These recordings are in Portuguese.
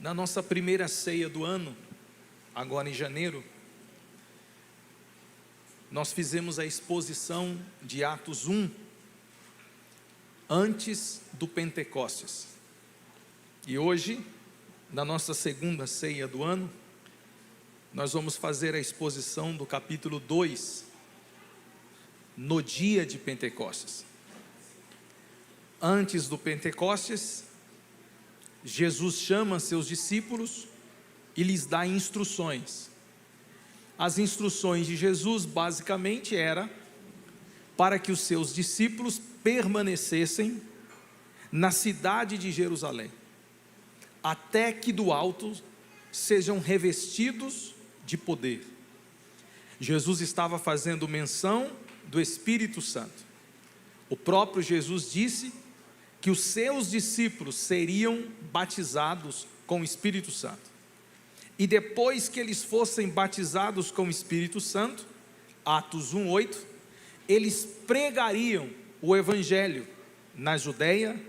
Na nossa primeira ceia do ano, agora em janeiro, nós fizemos a exposição de Atos 1, antes do Pentecostes. E hoje, na nossa segunda ceia do ano, nós vamos fazer a exposição do capítulo 2, no dia de Pentecostes. Antes do Pentecostes, Jesus chama seus discípulos e lhes dá instruções. As instruções de Jesus basicamente era para que os seus discípulos permanecessem na cidade de Jerusalém, até que do alto sejam revestidos de poder. Jesus estava fazendo menção do Espírito Santo. O próprio Jesus disse que os seus discípulos seriam batizados com o Espírito Santo. E depois que eles fossem batizados com o Espírito Santo, Atos 1:8, eles pregariam o Evangelho na Judeia,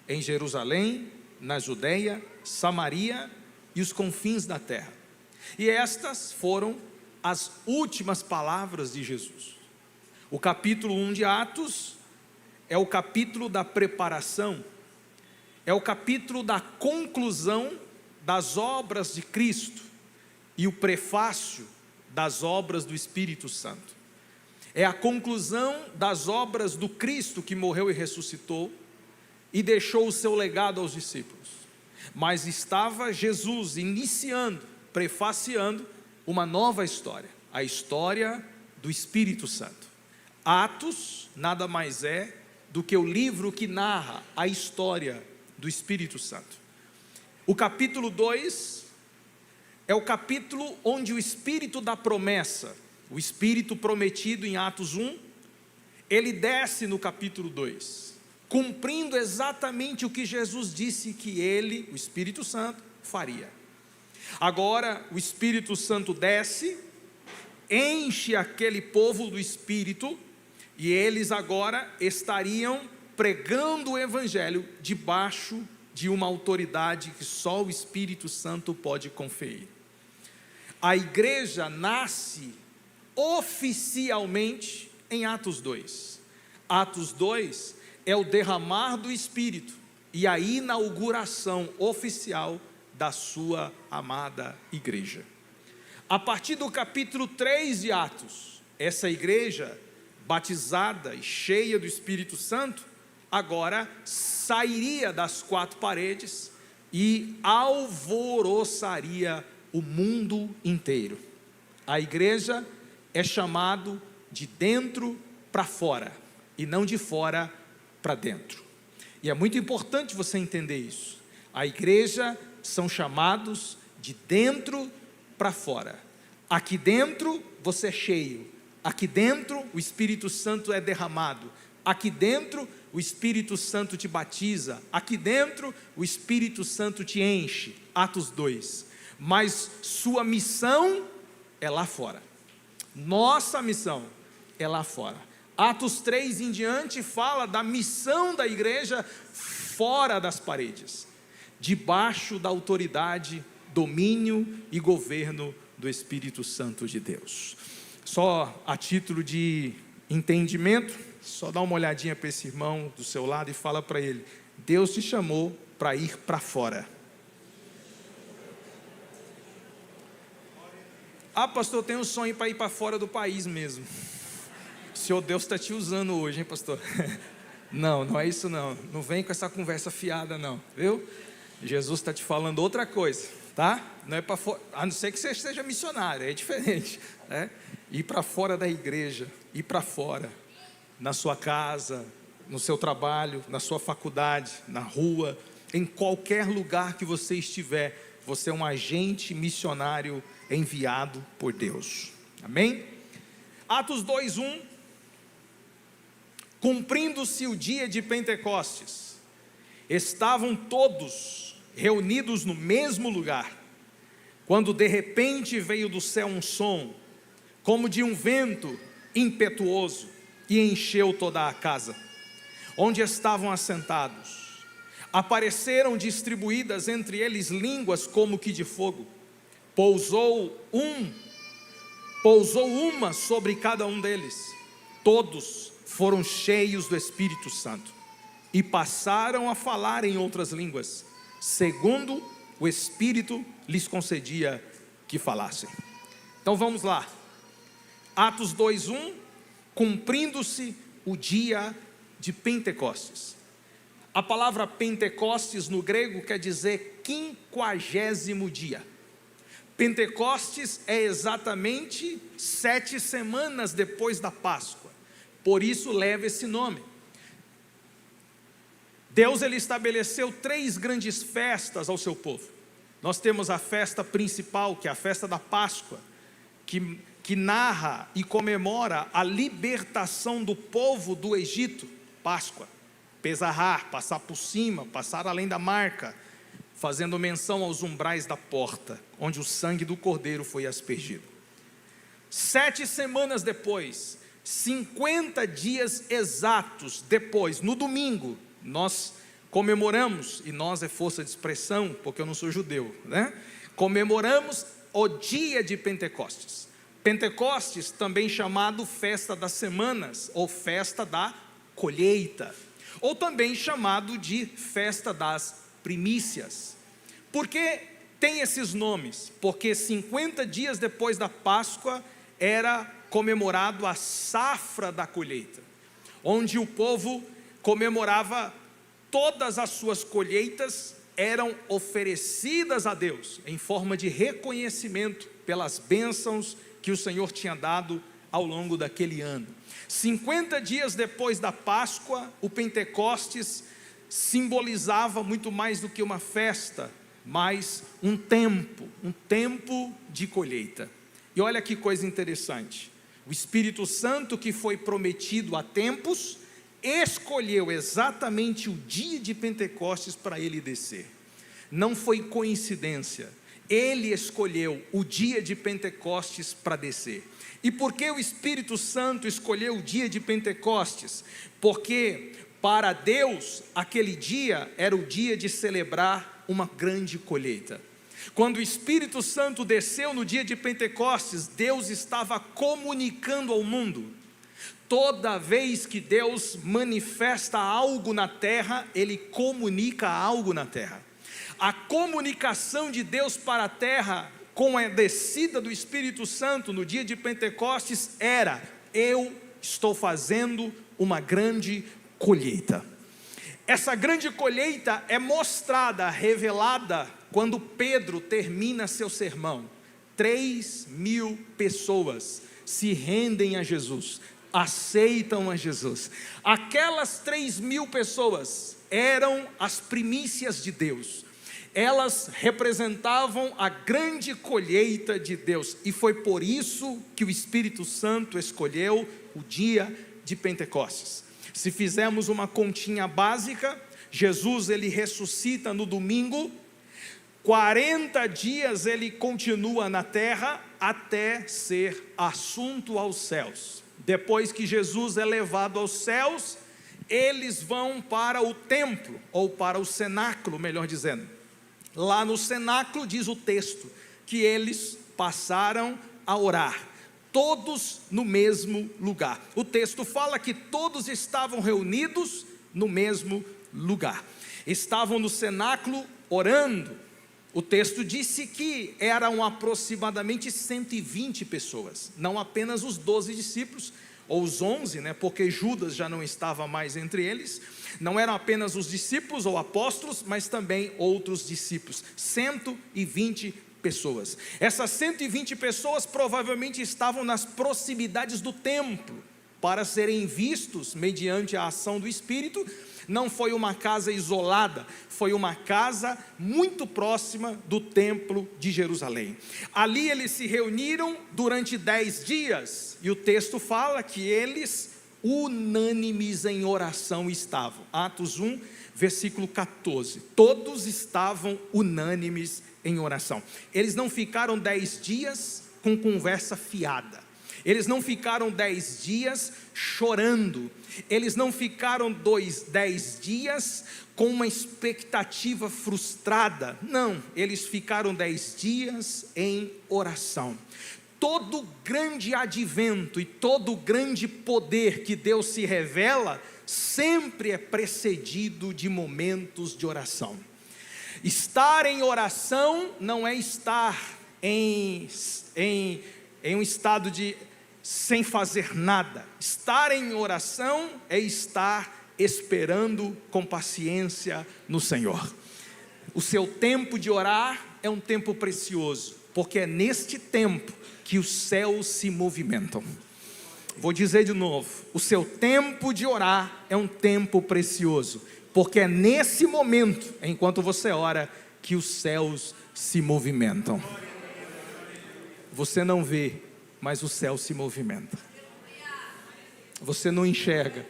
em Jerusalém, na Judeia, Samaria e os confins da terra. E estas foram as últimas palavras de Jesus. O capítulo 1 de Atos é o capítulo da preparação, é o capítulo da conclusão das obras de Cristo e o prefácio das obras do Espírito Santo. É a conclusão das obras do Cristo que morreu e ressuscitou e deixou o seu legado aos discípulos. Mas estava Jesus iniciando, prefaciando uma nova história, a história do Espírito Santo. Atos nada mais é do que o livro que narra a história do Espírito Santo. O capítulo 2 é o capítulo onde o Espírito da promessa, o Espírito prometido em Atos 1, ele desce no capítulo 2, cumprindo exatamente o que Jesus disse que ele, o Espírito Santo, faria. Agora o Espírito Santo desce, enche aquele povo do Espírito, e eles agora estariam pregando o Evangelho debaixo de uma autoridade que só o Espírito Santo pode conferir. A igreja nasce oficialmente em Atos 2. Atos 2 é o derramar do Espírito e a inauguração oficial da sua amada igreja. A partir do capítulo 3 de Atos, essa igreja batizada e cheia do Espírito Santo, agora sairia das quatro paredes e alvoroçaria o mundo inteiro. A igreja é chamado de dentro para fora e não de fora para dentro. E é muito importante você entender isso. A igreja são chamados de dentro para fora. Aqui dentro você é cheio. Aqui dentro o Espírito Santo é derramado. Aqui dentro o Espírito Santo te batiza. Aqui dentro o Espírito Santo te enche. Atos 2. Mas sua missão é lá fora. Nossa missão é lá fora. Atos 3 em diante fala da missão da igreja fora das paredes, debaixo da autoridade, domínio e governo do Espírito Santo de Deus. Só a título de entendimento, só dá uma olhadinha para esse irmão do seu lado e fala para ele: Deus te chamou para ir para fora. Ah, pastor, eu tenho um sonho para ir para fora do país mesmo. O Senhor Deus está te usando hoje, hein, pastor? Não, não é isso não. Não vem com essa conversa fiada não, viu? Jesus está te falando outra coisa, tá? Não é para fora, a não ser que você seja missionário, é diferente, né? Ir para fora da igreja, ir para fora, na sua casa, no seu trabalho, na sua faculdade, na rua, em qualquer lugar que você estiver, você é um agente missionário enviado por Deus. Amém? Atos 2:1. Cumprindo-se o dia de Pentecostes, estavam todos reunidos no mesmo lugar, quando de repente veio do céu um som, como de um vento impetuoso, e encheu toda a casa, onde estavam assentados. Apareceram distribuídas entre eles línguas como que de fogo. Pousou uma sobre cada um deles. Todos foram cheios do Espírito Santo e passaram a falar em outras línguas, segundo o Espírito lhes concedia que falassem. Então vamos lá. Atos 2:1, cumprindo-se o dia de Pentecostes. A palavra Pentecostes no grego quer dizer 50º dia. Pentecostes é exatamente 7 semanas depois da Páscoa, por isso leva esse nome. Deus ele estabeleceu 3 grandes festas ao seu povo. Nós temos a festa principal, que é a festa da Páscoa, que narra e comemora a libertação do povo do Egito. Páscoa, Pesarrar, passar por cima, passar além da marca, fazendo menção aos umbrais da porta, onde o sangue do cordeiro foi aspergido. 7 semanas depois, 50 dias exatos depois, no domingo, nós comemoramos, e nós é força de expressão, porque eu não sou judeu, né? Comemoramos o dia de Pentecostes. Pentecostes, também chamado festa das semanas, ou festa da colheita, ou também chamado de festa das primícias. Por que tem esses nomes? Porque 50 dias depois da Páscoa era comemorado a safra da colheita, onde o povo comemorava todas as suas colheitas, eram oferecidas a Deus em forma de reconhecimento pelas bênçãos que o Senhor tinha dado ao longo daquele ano. 50 dias depois da Páscoa, o Pentecostes simbolizava muito mais do que uma festa, mas um tempo de colheita. E olha que coisa interessante, o Espírito Santo, que foi prometido há tempos, escolheu exatamente o dia de Pentecostes para ele descer. Não foi coincidência, ele escolheu o dia de Pentecostes para descer. E por que o Espírito Santo escolheu o dia de Pentecostes? Porque para Deus aquele dia era o dia de celebrar uma grande colheita. Quando o Espírito Santo desceu no dia de Pentecostes, Deus estava comunicando ao mundo. Toda vez que Deus manifesta algo na terra, Ele comunica algo na terra. A comunicação de Deus para a terra, com a descida do Espírito Santo no dia de Pentecostes, era: eu estou fazendo uma grande colheita. Essa grande colheita é mostrada, revelada, quando Pedro termina seu sermão. 3.000 pessoas se rendem a Jesus, aceitam a Jesus. Aquelas 3.000 pessoas eram as primícias de Deus. Elas representavam a grande colheita de Deus, e foi por isso que o Espírito Santo escolheu o dia de Pentecostes. Se fizermos uma continha básica, Jesus ele ressuscita no domingo, 40 dias ele continua na terra até ser assunto aos céus. Depois que Jesus é levado aos céus, eles vão para o templo, ou para o cenáculo, melhor dizendo. Lá no cenáculo diz o texto, que eles passaram a orar, todos no mesmo lugar. O texto fala que todos estavam reunidos no mesmo lugar, estavam no cenáculo orando. O texto disse que eram aproximadamente 120 pessoas, não apenas os 12 discípulos, ou os 11, porque Judas já não estava mais entre eles. Não eram apenas os discípulos ou apóstolos, mas também outros discípulos. 120 pessoas. Essas 120 pessoas provavelmente estavam nas proximidades do templo, para serem vistos mediante a ação do Espírito. Não foi uma casa isolada, foi uma casa muito próxima do templo de Jerusalém. Ali eles se reuniram durante 10 dias, e o texto fala que eles unânimes em oração estavam. Atos 1, versículo 14, todos estavam unânimes em oração. Eles não ficaram 10 dias com conversa fiada, Eles não ficaram 10 dias chorando, eles não ficaram 10 dias com uma expectativa frustrada, não, eles ficaram 10 dias em oração. Todo grande advento e todo grande poder que Deus se revela, sempre é precedido de momentos de oração. Estar em oração não é estar em um estado de sem fazer nada. Estar em oração é estar esperando com paciência no Senhor. O seu tempo de orar é um tempo precioso, porque é neste tempo que os céus se movimentam. Vou dizer de novo, o seu tempo de orar é um tempo precioso, porque é nesse momento, enquanto você ora, que os céus se movimentam. Você não vê, mas o céu se movimenta. Você não enxerga,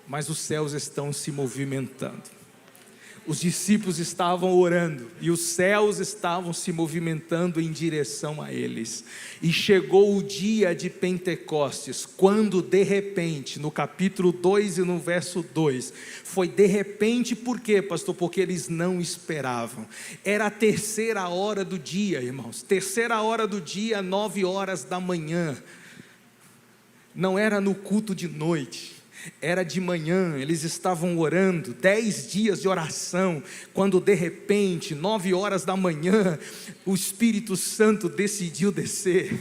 mas os céus estão se movimentando. Os discípulos estavam orando e os céus estavam se movimentando em direção a eles. E chegou o dia de Pentecostes, quando de repente, no capítulo 2 e no verso 2, foi de repente. Por quê, pastor? Porque eles não esperavam. Era a 3ª hora do dia, irmãos. 3ª hora do dia, 9 horas da manhã. Não era no culto de noite, era de manhã. Eles estavam orando, 10 dias de oração, quando de repente, 9 horas da manhã, o Espírito Santo decidiu descer.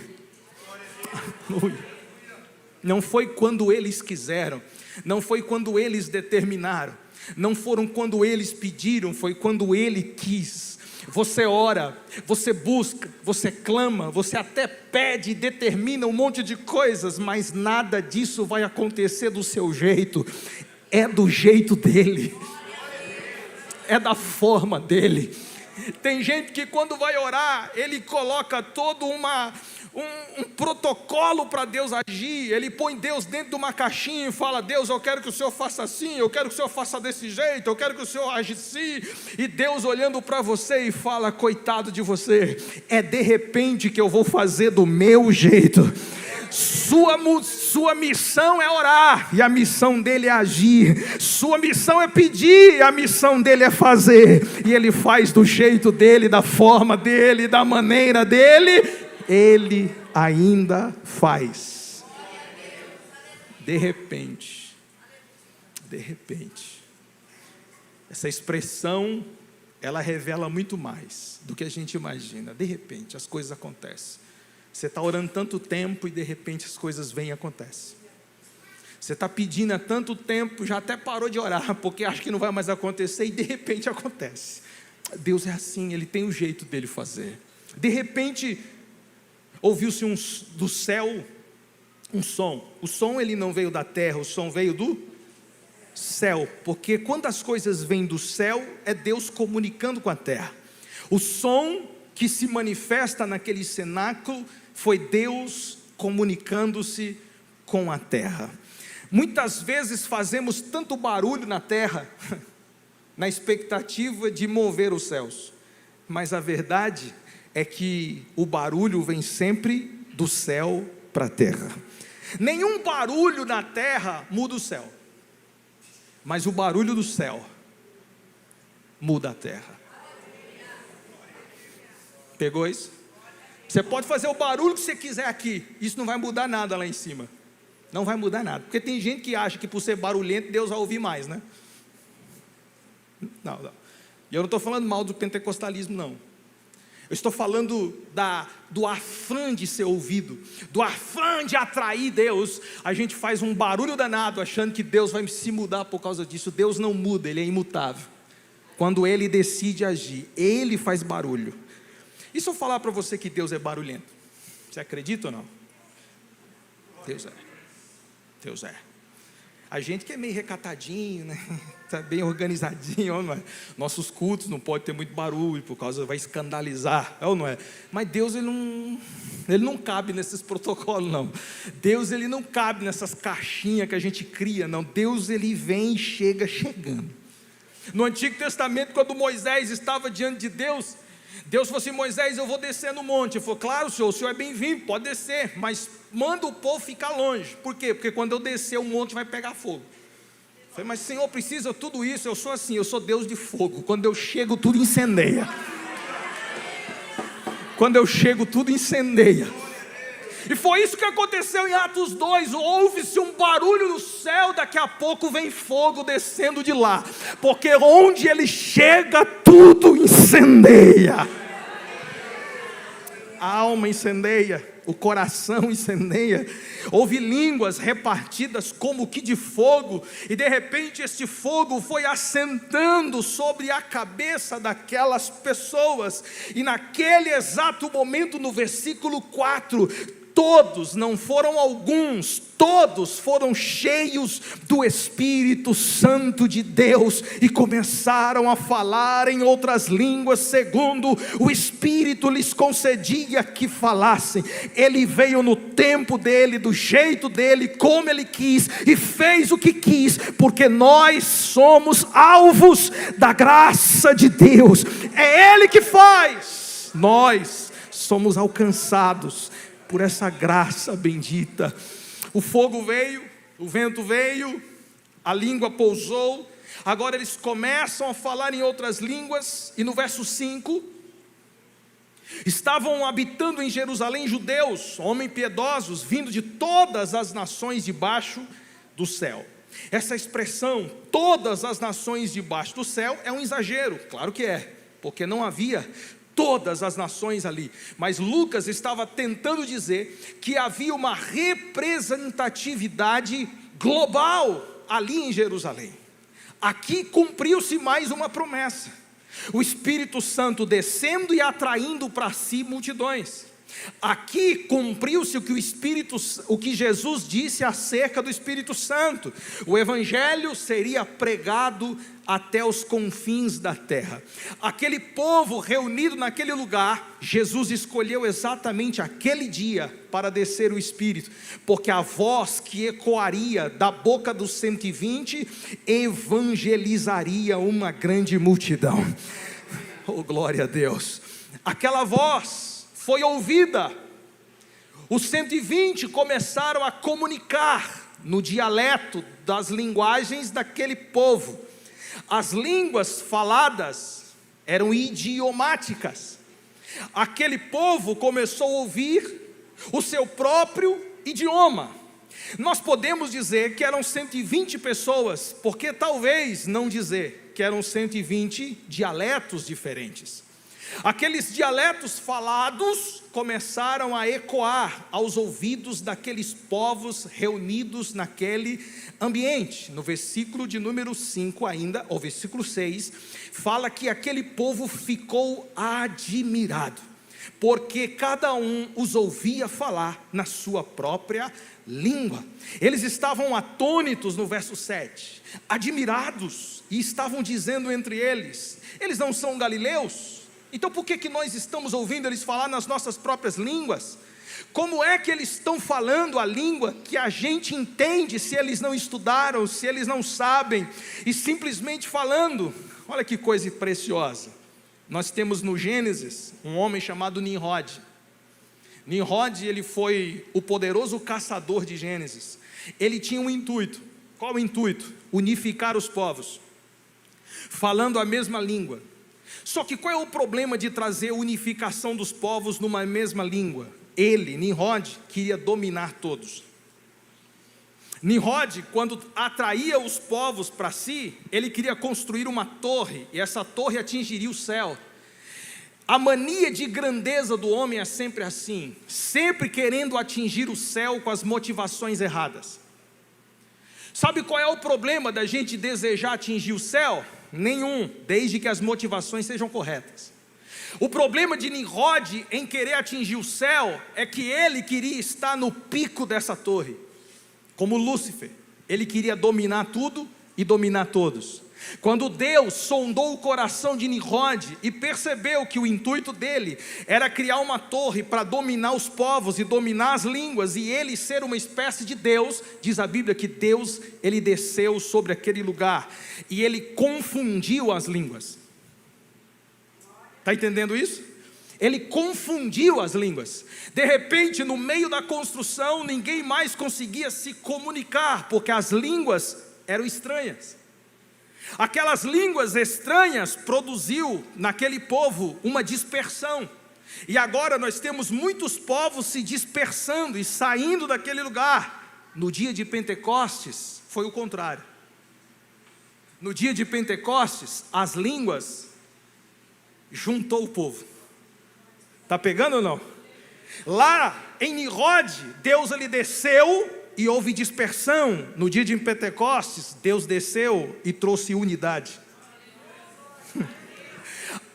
Não foi quando eles quiseram, não foi quando eles determinaram, não foram quando eles pediram, foi quando Ele quis. Você ora, você busca, você clama, você até pede e determina um monte de coisas, mas nada disso vai acontecer do seu jeito. É do jeito dele, é da forma dele. Tem gente que quando vai orar, ele coloca todo um protocolo para Deus agir. Ele põe Deus dentro de uma caixinha e fala: Deus, eu quero que o Senhor faça assim, eu quero que o Senhor faça desse jeito, eu quero que o Senhor age assim. E Deus olhando para você e fala: coitado de você, é de repente que eu vou fazer do meu jeito. Sua missão é orar, e a missão dele é agir. Sua missão é pedir, e a missão dele é fazer. E ele faz do jeito dele, da forma dele, da maneira dele. Ele ainda faz. De repente. Essa expressão, ela revela muito mais do que a gente imagina. De repente, as coisas acontecem. Você está orando tanto tempo e de repente as coisas vêm e acontecem. Você está pedindo há tanto tempo, já até parou de orar, porque acha que não vai mais acontecer, e de repente acontece. Deus é assim, Ele tem o jeito dele fazer. De repente, ouviu-se do céu um som. O som, ele não veio da terra, o som veio do céu, porque quando as coisas vêm do céu, é Deus comunicando com a terra. O som que se manifesta naquele cenáculo foi Deus comunicando-se com a terra. Muitas vezes fazemos tanto barulho na terra, na expectativa de mover os céus, mas a verdade é que o barulho vem sempre do céu para a terra. Nenhum barulho na terra muda o céu, mas o barulho do céu muda a terra. Pegou isso? Você pode fazer o barulho que você quiser aqui, isso não vai mudar nada lá em cima. Não vai mudar nada, porque tem gente que acha que por ser barulhento Deus vai ouvir mais, né? Não. E eu não estou falando mal do pentecostalismo, não. Eu estou falando do afã de ser ouvido, do afã de atrair Deus. A gente faz um barulho danado achando que Deus vai se mudar por causa disso. Deus não muda, Ele é imutável. Quando Ele decide agir, Ele faz barulho. E se eu falar para você que Deus é barulhento? Você acredita ou não? Deus é. A gente que é meio recatadinho, né? Tá bem organizadinho, não é? Nossos cultos não pode ter muito barulho, por causa vai escandalizar, é ou não é? Mas Deus, ele não cabe nesses protocolos, não. Deus, ele não cabe nessas caixinhas que a gente cria, não. Deus, ele vem e chega chegando. No Antigo Testamento, quando Moisés estava diante de Deus, Deus falou assim: Moisés, eu vou descer no monte. Ele falou: claro, senhor, o senhor é bem-vindo, pode descer, mas manda o povo ficar longe. Por quê? Porque quando eu descer o monte vai pegar fogo. Eu falei: mas senhor, precisa tudo isso? Eu sou assim, eu sou Deus de fogo. Quando eu chego tudo incendeia. Quando eu chego tudo incendeia. E foi isso que aconteceu em Atos 2, ouve-se um barulho no céu, daqui a pouco vem fogo descendo de lá, porque onde ele chega, tudo incendeia. A alma incendeia, o coração incendeia, houve línguas repartidas como que de fogo, e de repente este fogo foi assentando sobre a cabeça daquelas pessoas, e naquele exato momento, no versículo 4, todos, não foram alguns, todos foram cheios do Espírito Santo de Deus e começaram a falar em outras línguas, segundo o Espírito lhes concedia que falassem. Ele veio no tempo dele, do jeito dele, como ele quis, e fez o que quis, porque nós somos alvos da graça de Deus. É Ele que faz, nós somos alcançados por essa graça bendita. O fogo veio, o vento veio, a língua pousou, agora eles começam a falar em outras línguas, e no verso 5, estavam habitando em Jerusalém judeus, homens piedosos, vindo de todas as nações debaixo do céu. Essa expressão, todas as nações debaixo do céu, é um exagero, claro que é, porque não havia todas as nações ali, mas Lucas estava tentando dizer que havia uma representatividade global ali em Jerusalém. Aqui cumpriu-se mais uma promessa, o Espírito Santo descendo e atraindo para si multidões. Aqui cumpriu-se o que Jesus disse acerca do Espírito Santo: o Evangelho seria pregado até os confins da terra. Aquele povo reunido naquele lugar, Jesus escolheu exatamente aquele dia para descer o Espírito, porque a voz que ecoaria da boca dos 120 evangelizaria uma grande multidão. Oh, glória a Deus! Aquela voz foi ouvida, os 120 começaram a comunicar no dialeto das linguagens daquele povo. As línguas faladas eram idiomáticas. Aquele povo começou a ouvir o seu próprio idioma. Nós podemos dizer que eram 120 pessoas, porque talvez não dizer que eram 120 dialetos diferentes. Aqueles dialetos falados começaram a ecoar aos ouvidos daqueles povos reunidos naquele ambiente. No versículo de número 5 ainda, ou versículo 6, fala que aquele povo ficou admirado, porque cada um os ouvia falar na sua própria língua. Eles estavam atônitos no verso 7, admirados, e estavam dizendo entre eles: eles não são galileus? Então por que nós estamos ouvindo eles falar nas nossas próprias línguas? Como é que eles estão falando a língua que a gente entende, se eles não estudaram, se eles não sabem, e simplesmente falando? Olha que coisa preciosa. Nós temos no Gênesis um homem chamado Nimrod. Nimrod, ele foi o poderoso caçador de Gênesis. Ele tinha um intuito. Qual o intuito? Unificar os povos, falando a mesma língua. Só que qual é o problema de trazer unificação dos povos numa mesma língua? Ele, Nimrod, queria dominar todos. Nimrod, quando atraía os povos para si, ele queria construir uma torre, e essa torre atingiria o céu. A mania de grandeza do homem é sempre assim, sempre querendo atingir o céu com as motivações erradas. Sabe qual é o problema da gente desejar atingir o céu? Nenhum, desde que as motivações sejam corretas. O problema de Nimrod em querer atingir o céu é que ele queria estar no pico dessa torre, como Lúcifer. Ele queria dominar tudo e dominar todos. Quando Deus sondou o coração de Nimrod e percebeu que o intuito dele era criar uma torre para dominar os povos e dominar as línguas, e ele ser uma espécie de Deus, diz a Bíblia que Deus, ele desceu sobre aquele lugar e ele confundiu as línguas. Está entendendo isso? Ele confundiu as línguas. De repente, no meio da construção, ninguém mais conseguia se comunicar, porque as línguas eram estranhas. Aquelas línguas estranhas produziu naquele povo uma dispersão. E agora nós temos muitos povos se dispersando e saindo daquele lugar. No dia de Pentecostes, foi o contrário. No dia de Pentecostes, as línguas juntou o povo. Está pegando ou não? Lá em Nirode, Deus ele desceu e houve dispersão. No dia de Pentecostes, Deus desceu e trouxe unidade.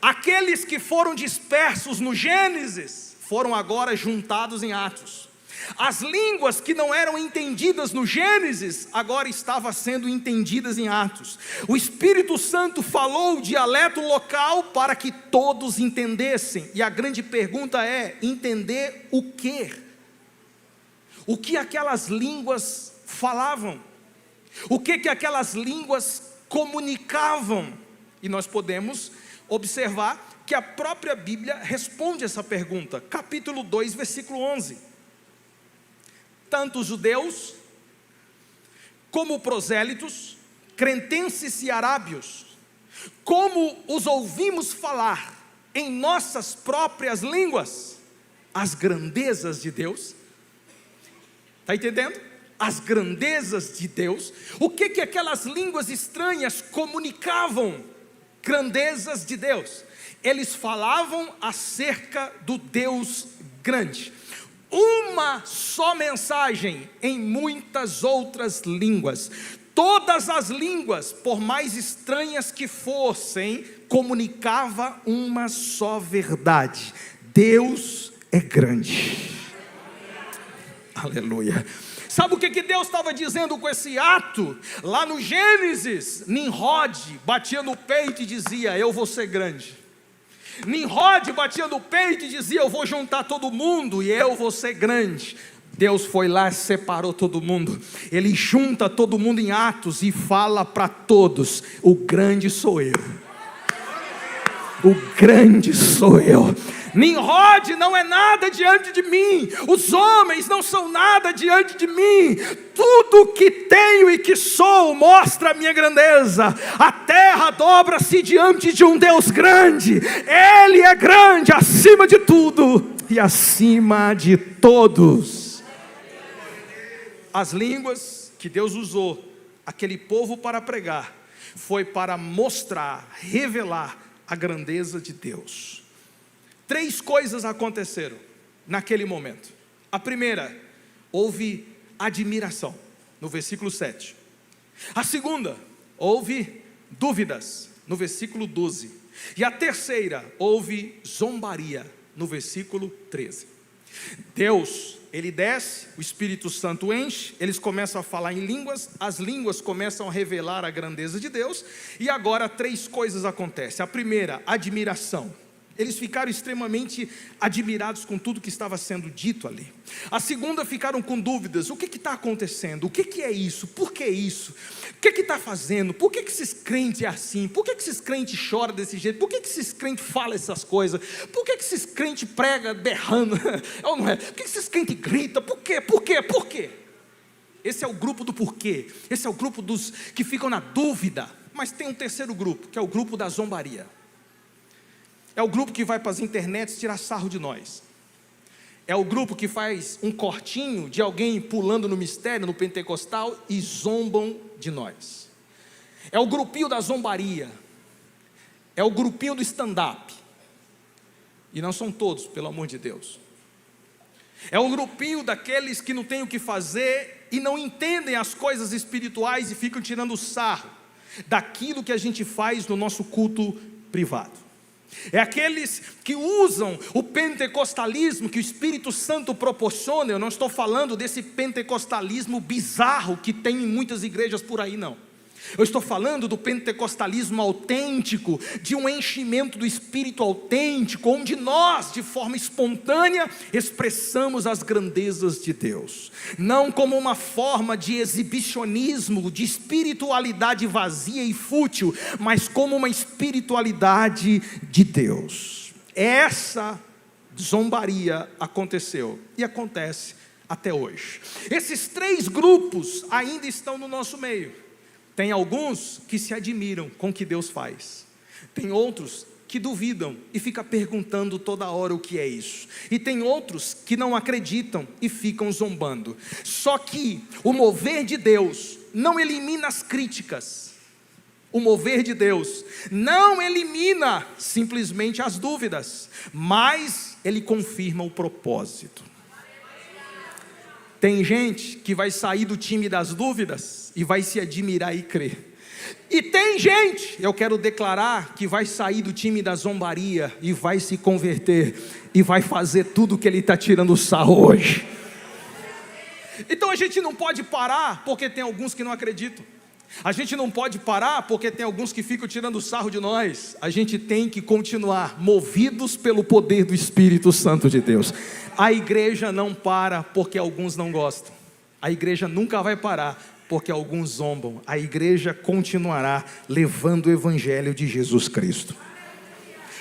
Aqueles que foram dispersos no Gênesis, foram agora juntados em Atos. As línguas que não eram entendidas no Gênesis, agora estavam sendo entendidas em Atos. O Espírito Santo falou o dialeto local para que todos entendessem. E a grande pergunta é, entender o quê? O que aquelas línguas falavam? O que aquelas línguas comunicavam? E nós podemos observar que a própria Bíblia responde essa pergunta. Capítulo 2, versículo 11. Tanto os judeus, como prosélitos, cretenses e arábios, como os ouvimos falar em nossas próprias línguas, as grandezas de Deus. Está entendendo? As grandezas de Deus. O que aquelas línguas estranhas comunicavam? Grandezas de Deus. Eles falavam acerca do Deus grande. Uma só mensagem em muitas outras línguas. Todas as línguas, por mais estranhas que fossem, comunicava uma só verdade: Deus é grande. Aleluia. Sabe o que Deus estava dizendo com esse ato? Lá no Gênesis, Nimrod batia no peito e dizia: eu vou ser grande. Nimrod batia no peito e dizia: eu vou juntar todo mundo e eu vou ser grande. Deus foi lá e separou todo mundo. Ele junta todo mundo em Atos e fala para todos: o grande sou eu. O grande sou eu. Nimrod não é nada diante de mim, os homens não são nada diante de mim, tudo que tenho e que sou mostra a minha grandeza. A terra dobra-se diante de um Deus grande, Ele é grande acima de tudo e acima de todos. As línguas que Deus usou aquele povo para pregar, foi para mostrar, revelar a grandeza de Deus. 3 coisas aconteceram naquele momento. A primeira, houve admiração, no versículo 7. A segunda, houve dúvidas, no versículo 12. E a terceira, houve zombaria, no versículo 13. Deus, Ele desce, o Espírito Santo enche, eles começam a falar em línguas, as línguas começam a revelar a grandeza de Deus, e agora 3 coisas acontecem. A primeira, admiração. Eles ficaram extremamente admirados com tudo que estava sendo dito ali. A segunda, ficaram com dúvidas: o que está acontecendo? O que é isso? Por que isso? O que está fazendo? Por que esses crentes é assim? Por que esses crentes choram desse jeito? Por que esses crentes falam essas coisas? Por que esses crentes pregam berrando? Ou não é? Por que esses crentes gritam? Por quê? Por quê? Por quê? Esse é o grupo do porquê. Esse é o grupo dos que ficam na dúvida. Mas tem um terceiro grupo, que é o grupo da zombaria. É o grupo que vai para as internets tirar sarro de nós. É o grupo que faz um cortinho de alguém pulando no mistério, no pentecostal, e zombam de nós. É o grupinho da zombaria. É o grupinho do stand-up. E não são todos, pelo amor de Deus. É o grupinho daqueles que não têm o que fazer e não entendem as coisas espirituais e ficam tirando sarro daquilo que a gente faz no nosso culto privado. É aqueles que usam o pentecostalismo que o Espírito Santo proporciona. Eu não estou falando desse pentecostalismo bizarro que tem em muitas igrejas por aí, não. Eu estou falando do pentecostalismo autêntico, de um enchimento do Espírito autêntico, onde nós, de forma espontânea, expressamos as grandezas de Deus. Não como uma forma de exibicionismo, de espiritualidade vazia e fútil, mas como uma espiritualidade de Deus. Essa zombaria aconteceu e acontece até hoje. Esses 3 grupos ainda estão no nosso meio. Tem alguns que se admiram com o que Deus faz. Tem outros que duvidam e ficam perguntando toda hora o que é isso. E tem outros que não acreditam e ficam zombando. Só que o mover de Deus não elimina as críticas. O mover de Deus não elimina simplesmente as dúvidas, mas Ele confirma o propósito. Tem gente que vai sair do time das dúvidas e vai se admirar e crer. E tem gente, eu quero declarar, que vai sair do time da zombaria e vai se converter e vai fazer tudo que ele está tirando sarro hoje. Então a gente não pode parar porque tem alguns que não acreditam. A gente não pode parar porque tem alguns que ficam tirando sarro de nós. A gente tem que continuar movidos pelo poder do Espírito Santo de Deus. A igreja não para porque alguns não gostam. A igreja nunca vai parar porque alguns zombam. A igreja continuará levando o evangelho de Jesus Cristo.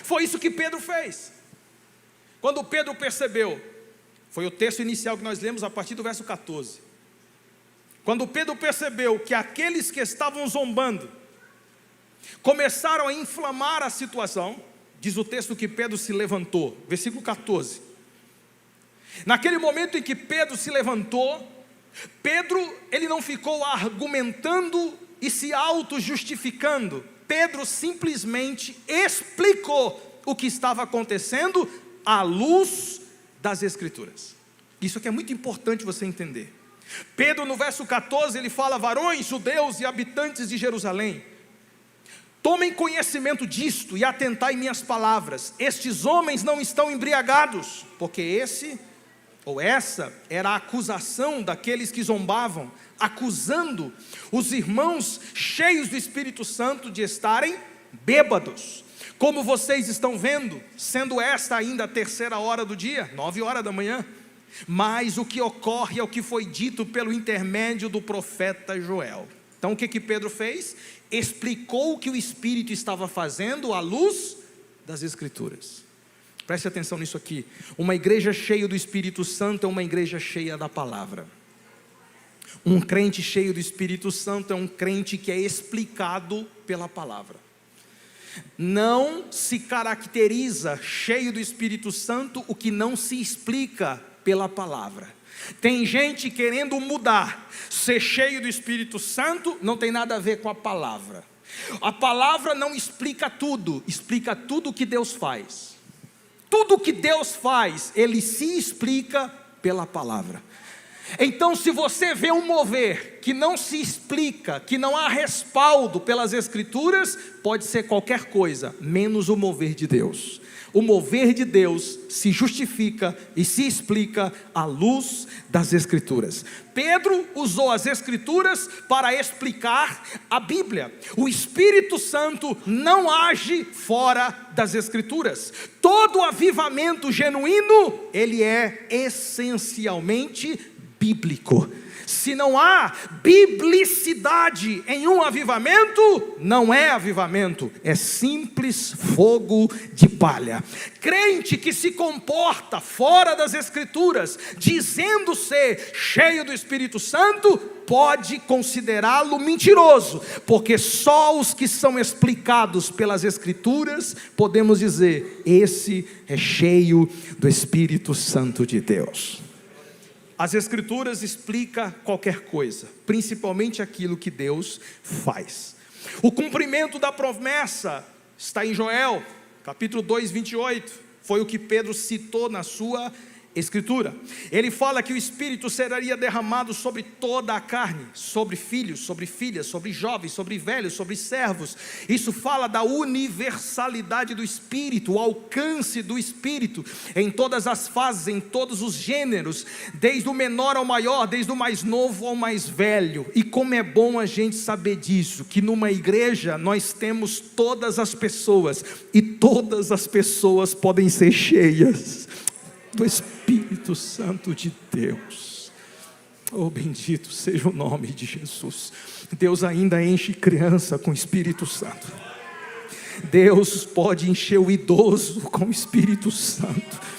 Foi isso que Pedro fez. Quando Pedro percebeu, foi o texto inicial que nós lemos a partir do verso 14. Quando Pedro percebeu que aqueles que estavam zombando começaram a inflamar a situação, diz o texto que Pedro se levantou, versículo 14. Naquele momento em que Pedro se levantou, Pedro, ele não ficou argumentando e se auto-justificando. Pedro simplesmente explicou o que estava acontecendo à luz das Escrituras. Isso aqui é muito importante você entender. Pedro, no verso 14, ele fala: varões, judeus e habitantes de Jerusalém, tomem conhecimento disto e atentai minhas palavras. Estes homens não estão embriagados, porque esse ou essa era a acusação daqueles que zombavam, acusando os irmãos cheios do Espírito Santo de estarem bêbados. Como vocês estão vendo, sendo esta ainda a 3ª hora do dia, 9 horas da manhã. Mas o que ocorre é o que foi dito pelo intermédio do profeta Joel. Então o que Pedro fez? Explicou o que o Espírito estava fazendo à luz das Escrituras. Preste atenção nisso aqui. Uma igreja cheia do Espírito Santo é uma igreja cheia da palavra. Um crente cheio do Espírito Santo é um crente que é explicado pela palavra. Não se caracteriza cheio do Espírito Santo o que não se explica pela palavra. Tem gente querendo mudar. Ser cheio do Espírito Santo não tem nada a ver com a palavra. A palavra não explica tudo o que Deus faz. Tudo que Deus faz, Ele se explica pela palavra. Então, se você vê um mover que não se explica, que não há respaldo pelas Escrituras, pode ser qualquer coisa, menos o mover de Deus. O mover de Deus se justifica e se explica à luz das Escrituras. Pedro usou as Escrituras para explicar a Bíblia. O Espírito Santo não age fora das Escrituras. Todo avivamento genuíno, ele é essencialmente bíblico. Se não há biblicidade em um avivamento, não é avivamento, é simples fogo de palha. Crente que se comporta fora das Escrituras, dizendo ser cheio do Espírito Santo, pode considerá-lo mentiroso, porque só os que são explicados pelas Escrituras, podemos dizer, esse é cheio do Espírito Santo de Deus. As Escrituras explicam qualquer coisa, principalmente aquilo que Deus faz. O cumprimento da promessa está em Joel, capítulo 2, 28. Foi o que Pedro citou na sua Escritura. Ele fala que o Espírito seria derramado sobre toda a carne, sobre filhos, sobre filhas, sobre jovens, sobre velhos, sobre servos. Isso fala da universalidade do Espírito, o alcance do Espírito, em todas as fases, em todos os gêneros, desde o menor ao maior, desde o mais novo ao mais velho. E como é bom a gente saber disso, que numa igreja nós temos todas as pessoas, e todas as pessoas podem ser cheias do Espírito Santo de Deus. Oh, bendito seja o nome de Jesus. Deus ainda enche criança com o Espírito Santo. Deus pode encher o idoso com o Espírito Santo.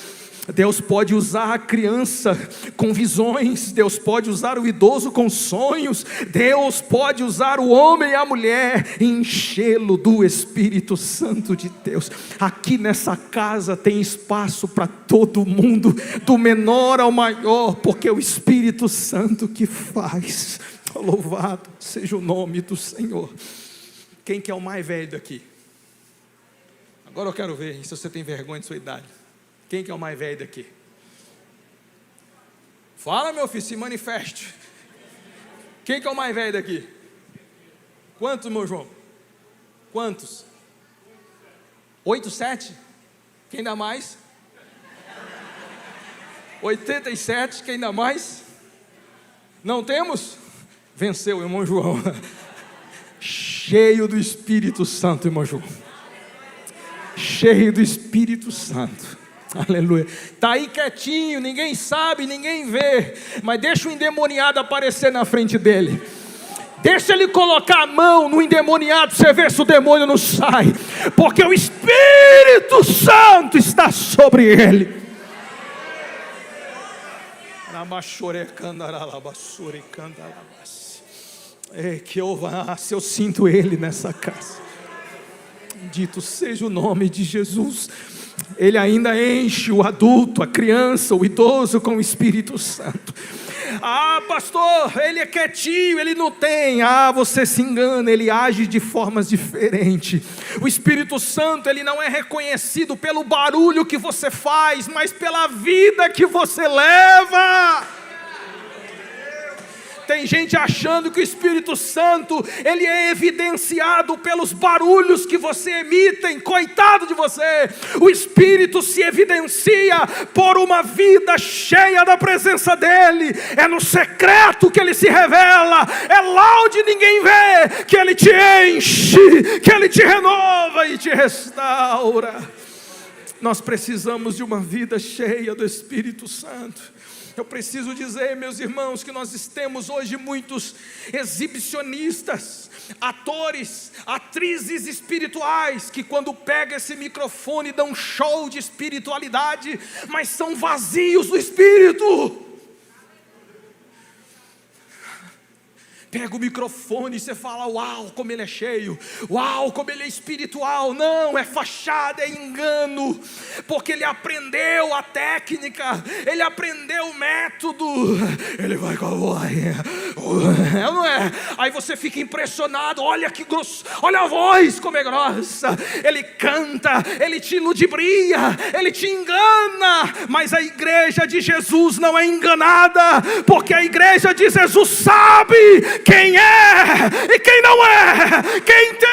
Deus pode usar a criança com visões, Deus pode usar o idoso com sonhos, Deus pode usar o homem e a mulher e enchê-lo do Espírito Santo de Deus. Aqui nessa casa tem espaço para todo mundo, do menor ao maior, porque é o Espírito Santo que faz. Louvado seja o nome do Senhor. Quem que é o mais velho daqui? Agora eu quero ver se você tem vergonha de sua idade. Quem que é o mais velho daqui? Fala, meu filho, se manifeste. Quem que é o mais velho daqui? Quantos, meu João? Quantos? 8, 7? Quem dá mais? 87, quem dá mais? Não temos? Venceu, irmão João. Cheio do Espírito Santo, irmão João. Cheio do Espírito Santo. Aleluia. Está aí quietinho, ninguém sabe, ninguém vê, mas deixa o endemoniado aparecer na frente dele. Deixa ele colocar a mão no endemoniado, você vê se o demônio não sai, porque o Espírito Santo está sobre ele. Se eu sinto ele nessa casa. Bendito seja o nome de Jesus. Ele ainda enche o adulto, a criança, o idoso com o Espírito Santo. Ah, pastor, ele é quietinho, ele não tem. Ah, você se engana, ele age de formas diferentes. O Espírito Santo, ele não é reconhecido pelo barulho que você faz, mas pela vida que você leva. Tem gente achando que o Espírito Santo, ele é evidenciado pelos barulhos que você emite. Coitado de você. O Espírito se evidencia por uma vida cheia da presença dele. É no secreto que ele se revela. É lá onde ninguém vê que ele te enche, que ele te renova e te restaura. Nós precisamos de uma vida cheia do Espírito Santo. Eu preciso dizer, meus irmãos, que nós temos hoje muitos exibicionistas, atores, atrizes espirituais, que quando pegam esse microfone dão um show de espiritualidade, mas são vazios do Espírito. Pega o microfone e você fala, uau, como ele é cheio, uau, como ele é espiritual. Não, é fachada, é engano, porque ele aprendeu a técnica, ele aprendeu o método, ele vai com a voz, não é? Aí você fica impressionado, olha que grosso, olha a voz como é grossa. Ele canta, ele te ludibria, ele te engana, mas a igreja de Jesus não é enganada, porque a igreja de Jesus sabe quem é e quem não é, quem tem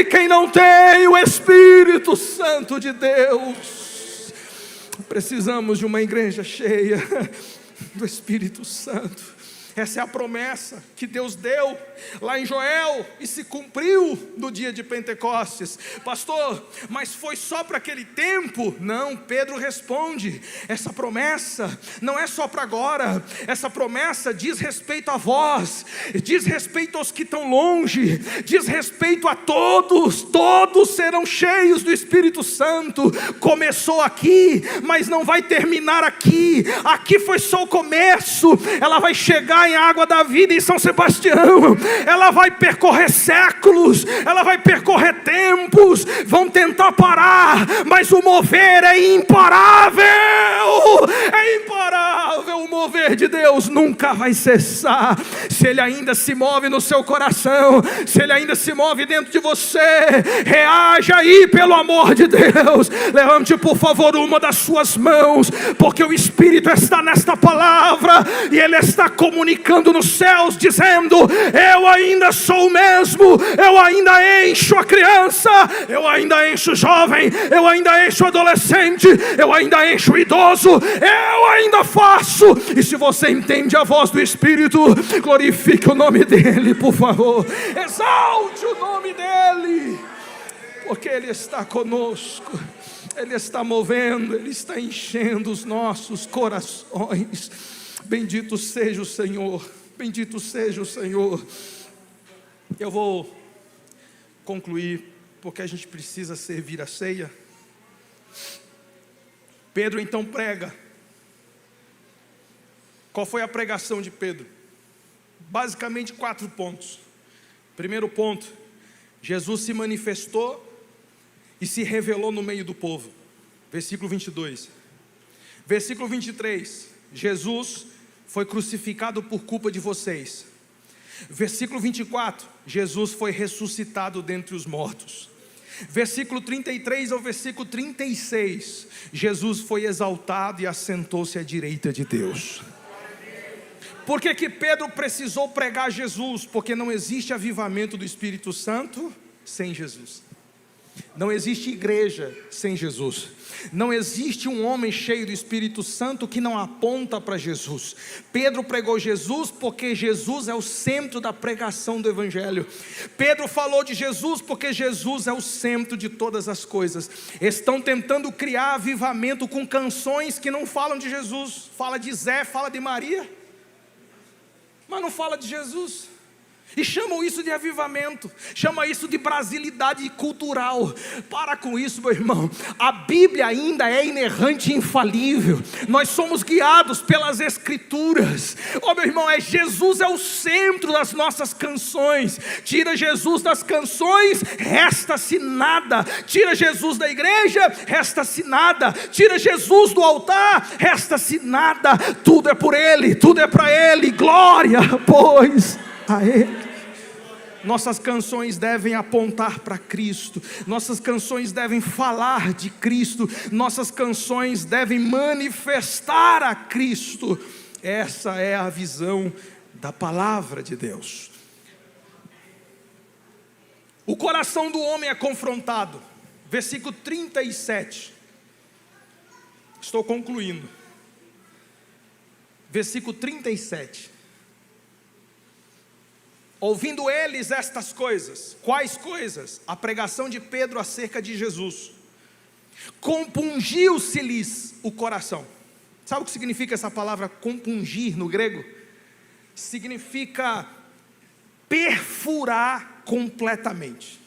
e quem não tem o Espírito Santo de Deus. Precisamos de uma igreja cheia do Espírito Santo. Essa é a promessa que Deus deu lá em Joel e se cumpriu no dia de Pentecostes. Pastor, mas foi só para aquele tempo? Não, Pedro responde, essa promessa não é só para agora, essa promessa diz respeito a vós, diz respeito aos que estão longe, diz respeito a todos, todos serão cheios do Espírito Santo. Começou aqui, mas não vai terminar aqui, aqui foi só o começo, ela vai chegar em Água da Vida em São Sebastião, ela vai percorrer séculos, ela vai percorrer tempos, vão tentar parar, mas o mover é imparável, o mover de Deus nunca vai cessar. Se ele ainda se move no seu coração, se ele ainda se move dentro de você, reaja aí pelo amor de Deus, levante por favor uma das suas mãos, porque o Espírito está nesta palavra, e ele está comunicando nos céus, dizendo, eu ainda sou o mesmo, eu ainda encho a criança, eu ainda encho o jovem, eu ainda encho o adolescente, eu ainda encho o idoso, eu ainda faço. E se você entende a voz do Espírito, glorifique o nome dele, por favor, exalte o nome dele, porque ele está conosco, ele está movendo, ele está enchendo os nossos corações. Bendito seja o Senhor, bendito seja o Senhor. Eu vou concluir porque a gente precisa servir a ceia. Pedro então prega. Qual foi a pregação de Pedro? Basicamente 4 pontos. Primeiro ponto: Jesus se manifestou e se revelou no meio do povo. Versículo 22. Versículo 23: Jesus foi crucificado por culpa de vocês. Versículo 24: Jesus foi ressuscitado dentre os mortos. Versículo 33 ao versículo 36: Jesus foi exaltado e assentou-se à direita de Deus. Por que Pedro precisou pregar Jesus? Porque não existe avivamento do Espírito Santo sem Jesus. Não existe igreja sem Jesus. Não existe um homem cheio do Espírito Santo que não aponta para Jesus. Pedro pregou Jesus porque Jesus é o centro da pregação do Evangelho. Pedro falou de Jesus porque Jesus é o centro de todas as coisas. Estão tentando criar avivamento com canções que não falam de Jesus. Fala de Zé, fala de Maria, mas não fala de Jesus. E chamam isso de avivamento, chama isso de brasilidade cultural. Para com isso, meu irmão. A Bíblia ainda é inerrante e infalível. Nós somos guiados pelas Escrituras. Meu irmão, Jesus é o centro das nossas canções. Tira Jesus das canções, resta-se nada. Tira Jesus da igreja, resta-se nada. Tira Jesus do altar, resta-se nada. Tudo é por Ele, tudo é para Ele. Glória, pois, a Ele. Nossas canções devem apontar para Cristo. Nossas canções devem falar de Cristo. Nossas canções devem manifestar a Cristo. Essa é a visão da palavra de Deus. O coração do homem é confrontado. Versículo 37. Estou concluindo. Versículo 37. Ouvindo eles estas coisas. Quais coisas? A pregação de Pedro acerca de Jesus. Compungiu-se-lhes o coração. Sabe o que significa essa palavra compungir no grego? Significa perfurar completamente.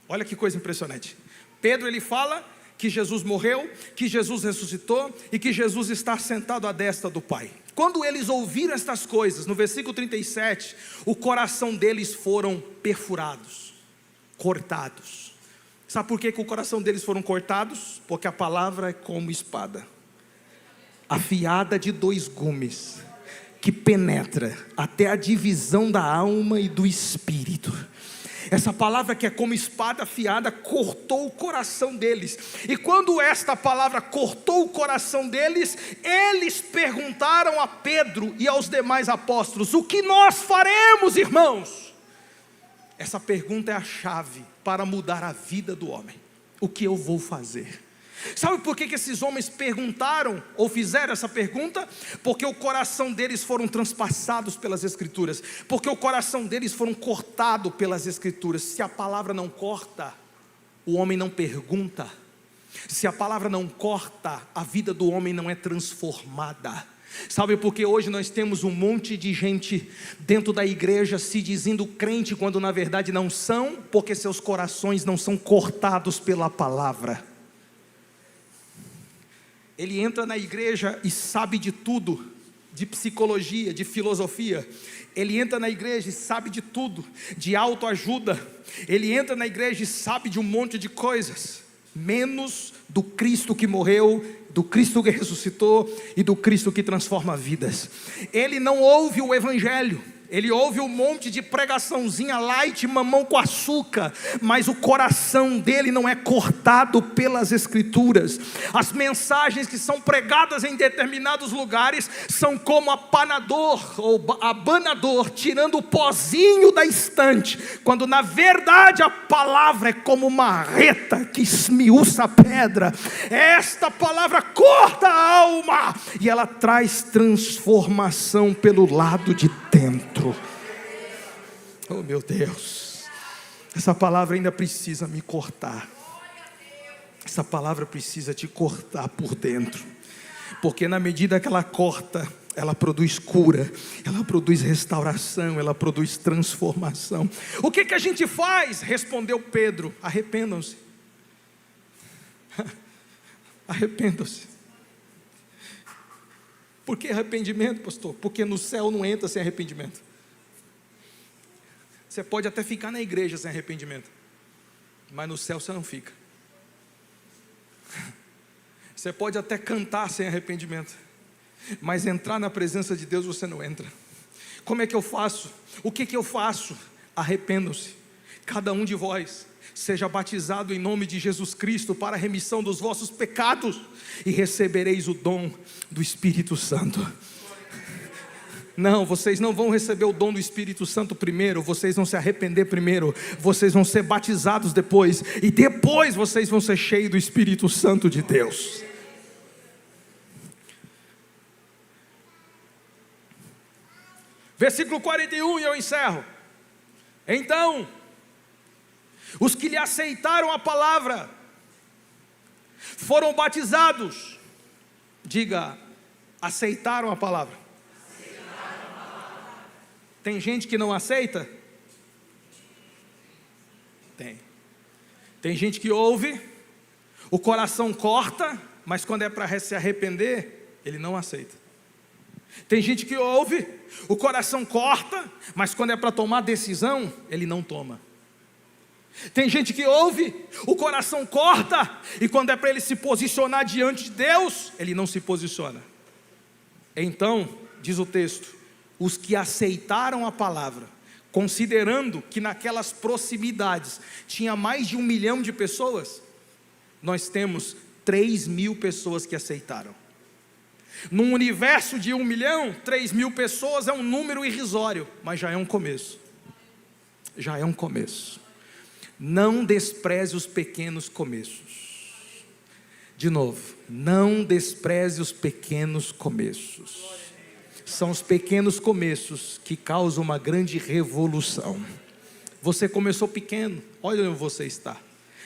Olha que coisa impressionante. Pedro, ele fala que Jesus morreu, que Jesus ressuscitou e que Jesus está sentado à destra do Pai. Quando eles ouviram estas coisas, no versículo 37, o coração deles foram perfurados, cortados. Sabe por que o coração deles foram cortados? Porque a palavra é como espada, afiada de 2 gumes, que penetra até a divisão da alma e do espírito. Essa palavra que é como espada afiada cortou o coração deles. E quando esta palavra cortou o coração deles, eles perguntaram a Pedro e aos demais apóstolos: o que nós faremos, irmãos? Essa pergunta é a chave para mudar a vida do homem. O que eu vou fazer? Sabe por que esses homens perguntaram ou fizeram essa pergunta? Porque o coração deles foram transpassados pelas Escrituras. Porque o coração deles foram cortado pelas Escrituras. Se a palavra não corta, o homem não pergunta. Se a palavra não corta, a vida do homem não é transformada. Sabe por que hoje nós temos um monte de gente dentro da igreja se dizendo crente, quando na verdade não são? Porque seus corações não são cortados pela palavra. Ele entra na igreja e sabe de tudo, de psicologia, de filosofia. Ele entra na igreja e sabe de tudo, de autoajuda. Ele entra na igreja e sabe de um monte de coisas, menos do Cristo que morreu, do Cristo que ressuscitou e do Cristo que transforma vidas. Ele não ouve o Evangelho. Ele ouve um monte de pregaçãozinha light, mamão com açúcar, mas o coração dele não é cortado pelas Escrituras. As mensagens que são pregadas em determinados lugares são como apanador ou abanador, tirando o pozinho da estante, quando na verdade a palavra é como marreta que esmiuça a pedra. Esta palavra corta a alma e ela traz transformação pelo lado de dentro. Oh meu Deus, essa palavra ainda precisa me cortar. Essa palavra precisa te cortar por dentro, porque na medida que ela corta, ela produz cura, ela produz restauração, ela produz transformação. O que a gente faz? Respondeu Pedro: arrependam-se. Arrependam-se. Por que arrependimento, pastor? Porque no céu não entra sem arrependimento. Você pode até ficar na igreja sem arrependimento, mas no céu você não fica. Você pode até cantar sem arrependimento, mas entrar na presença de Deus você não entra. Como é que eu faço? O que eu faço? Arrependam-se, cada um de vós seja batizado em nome de Jesus Cristo para a remissão dos vossos pecados, e recebereis o dom do Espírito Santo. Não, vocês não vão receber o dom do Espírito Santo primeiro, vocês vão se arrepender primeiro, vocês vão ser batizados depois, e depois vocês vão ser cheios do Espírito Santo de Deus. Versículo 41, e eu encerro. Então, os que lhe aceitaram a palavra foram batizados. Diga, aceitaram a palavra. Tem gente que não aceita? Tem gente que ouve, o coração corta, mas quando é para se arrepender, ele não aceita. Tem gente que ouve, o coração corta, mas quando é para tomar decisão, ele não toma. Tem gente que ouve, o coração corta, e quando é para ele se posicionar diante de Deus, ele não se posiciona. Então, diz o texto, os que aceitaram a palavra, considerando que naquelas proximidades tinha mais de 1 milhão de pessoas, nós temos 3.000 pessoas que aceitaram. Num universo de 1 milhão, 3.000 pessoas é um número irrisório, mas já é um começo. Já é um começo. Não despreze os pequenos começos. De novo, não despreze os pequenos começos. São os pequenos começos que causam uma grande revolução. Você começou pequeno, olha onde você está.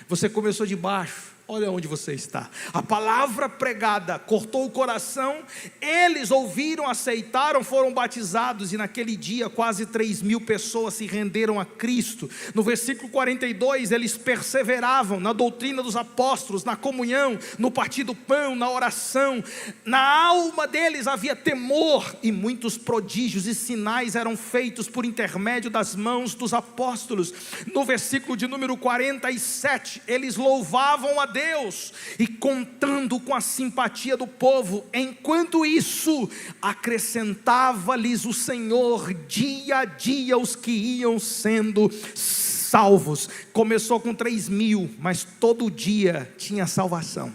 Você começou de baixo, olha onde você está. A palavra pregada cortou o coração, eles ouviram, aceitaram, foram batizados, e naquele dia quase 3.000 pessoas se renderam a Cristo. No versículo 42, eles perseveravam na doutrina dos apóstolos, na comunhão, no partir do pão, na oração. Na alma deles havia temor, e muitos prodígios e sinais eram feitos por intermédio das mãos dos apóstolos. No versículo de número 47, eles louvavam a Deus, e contando com a simpatia do povo. Enquanto isso, acrescentava-lhes o Senhor dia a dia os que iam sendo salvos. Começou com 3.000, mas todo dia tinha salvação.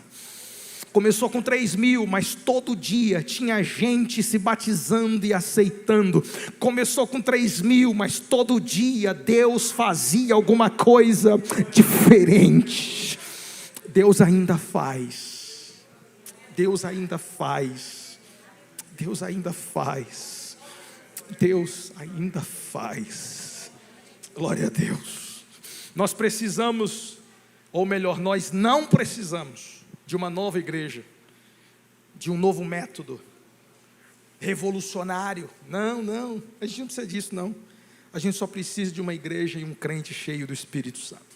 Começou com 3.000, mas todo dia tinha gente se batizando e aceitando. Começou com 3.000, mas todo dia Deus fazia alguma coisa diferente. Deus ainda faz. Deus ainda faz. Deus ainda faz. Deus ainda faz. Glória a Deus. Nós precisamos, ou melhor, nós não precisamos de uma nova igreja, de um novo método revolucionário. Não, a gente não precisa disso, não. A gente só precisa de uma igreja e um crente cheio do Espírito Santo.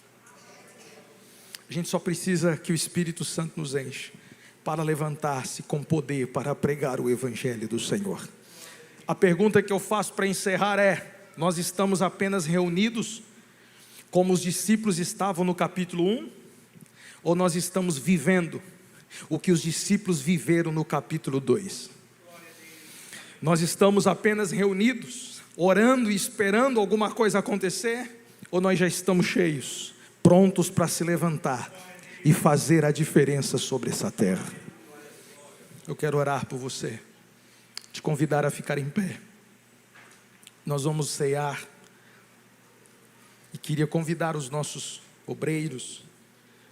A gente só precisa que o Espírito Santo nos enche para levantar-se com poder para pregar o Evangelho do Senhor. A pergunta que eu faço para encerrar é: nós estamos apenas reunidos como os discípulos estavam no capítulo 1? Ou nós estamos vivendo o que os discípulos viveram no capítulo 2? Nós estamos apenas reunidos, orando e esperando alguma coisa acontecer? Ou nós já estamos cheios, prontos para se levantar e fazer a diferença sobre essa terra? Eu quero orar por você, te convidar a ficar em pé. Nós vamos cear, e queria convidar os nossos obreiros,